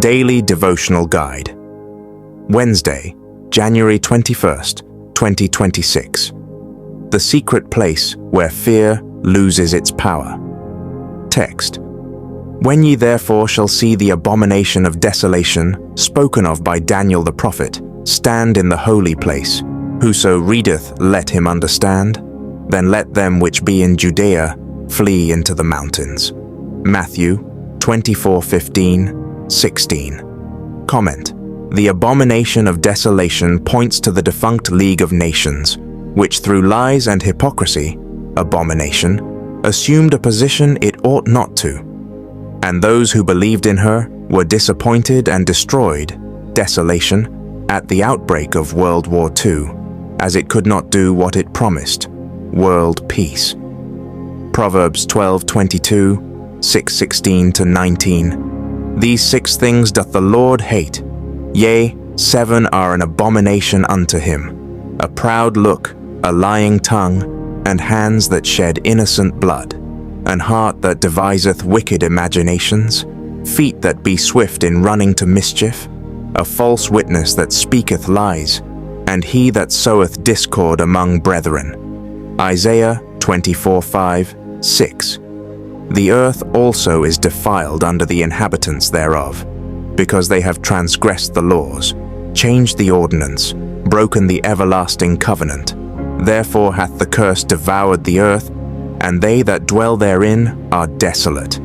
Daily Devotional Guide. Wednesday, January 21st, 2026. The secret place where fear loses its power. Text. When ye therefore shall see the abomination of desolation, spoken of by Daniel the prophet, stand in the holy place, whoso readeth, let him understand. Then let them which be in Judea flee into the mountains. Matthew 24:15-16. Comment. The abomination of desolation points to the defunct League of Nations, which through lies and hypocrisy, abomination, assumed a position it ought not to. And those who believed in her were disappointed and destroyed, desolation, at the outbreak of World War II, as it could not do what it promised, world peace. Proverbs 12:22, 6:16-19. These 6 things doth the Lord hate, yea, 7 are an abomination unto him: a proud look, a lying tongue, and hands that shed innocent blood, an heart that deviseth wicked imaginations, feet that be swift in running to mischief, a false witness that speaketh lies, and he that soweth discord among brethren. Isaiah 24:5-6. The earth also is defiled under the inhabitants thereof, because they have transgressed the laws, changed the ordinance, broken the everlasting covenant. Therefore hath the curse devoured the earth, and they that dwell therein are desolate.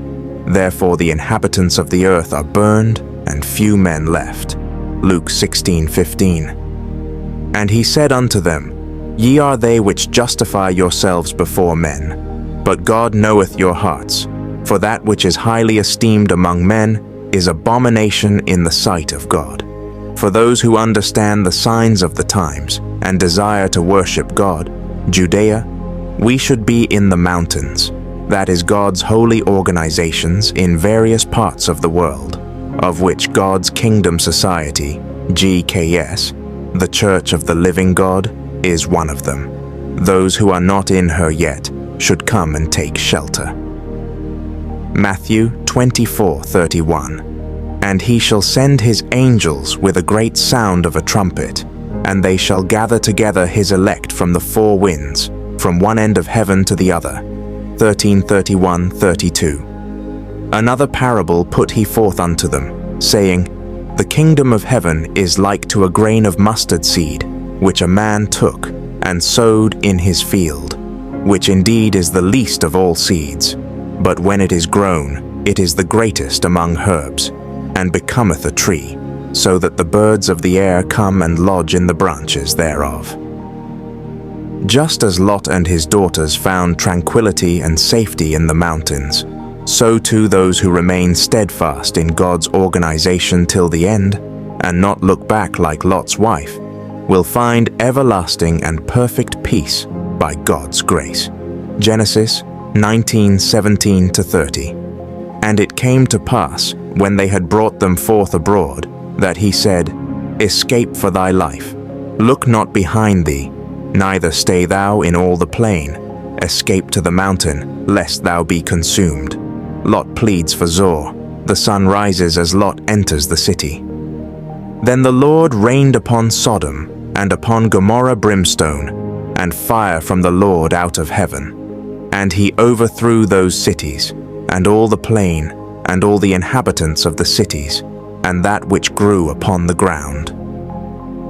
Therefore the inhabitants of the earth are burned, and few men left. Luke 16:15. And he said unto them, Ye are they which justify yourselves before men, but God knoweth your hearts, for that which is highly esteemed among men is abomination in the sight of God. For those who understand the signs of the times and desire to worship God, Judea, we should be in the mountains, that is God's holy organizations in various parts of the world, of which God's Kingdom Society, GKS, the Church of the Living God, is one of them. Those who are not in her yet should come and take shelter. Matthew 24:31. And he shall send his angels with a great sound of a trumpet, and they shall gather together his elect from the 4 winds, from one end of heaven to the other. 13:31-32. Another parable put he forth unto them, saying, The kingdom of heaven is like to a grain of mustard seed, which a man took and sowed in his field, which indeed is the least of all seeds, but when it is grown, it is the greatest among herbs, and becometh a tree, so that the birds of the air come and lodge in the branches thereof. Just as Lot and his daughters found tranquility and safety in the mountains, so too those who remain steadfast in God's organization till the end, and not look back like Lot's wife, will find everlasting and perfect peace by God's grace. Genesis 19:17-30. And it came to pass, when they had brought them forth abroad, that he said, Escape for thy life, look not behind thee, neither stay thou in all the plain, escape to the mountain, lest thou be consumed. Lot pleads for Zoar, the sun rises as Lot enters the city. Then the Lord rained upon Sodom, and upon Gomorrah brimstone, and fire from the Lord out of heaven. And he overthrew those cities, and all the plain, and all the inhabitants of the cities, and that which grew upon the ground.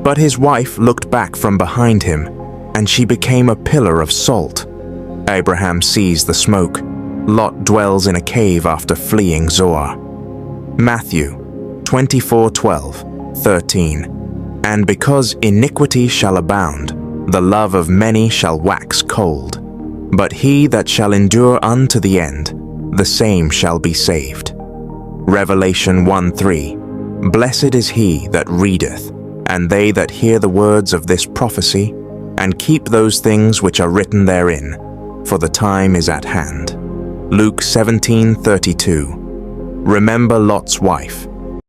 But his wife looked back from behind him, and she became a pillar of salt. Abraham sees the smoke. Lot dwells in a cave after fleeing Zoar. Matthew 24:12-13. And because iniquity shall abound, the love of many shall wax cold. But he that shall endure unto the end, the same shall be saved. Revelation 1:3. Blessed is he that readeth, and they that hear the words of this prophecy, and keep those things which are written therein, for the time is at hand. Luke 17:32. Remember Lot's wife.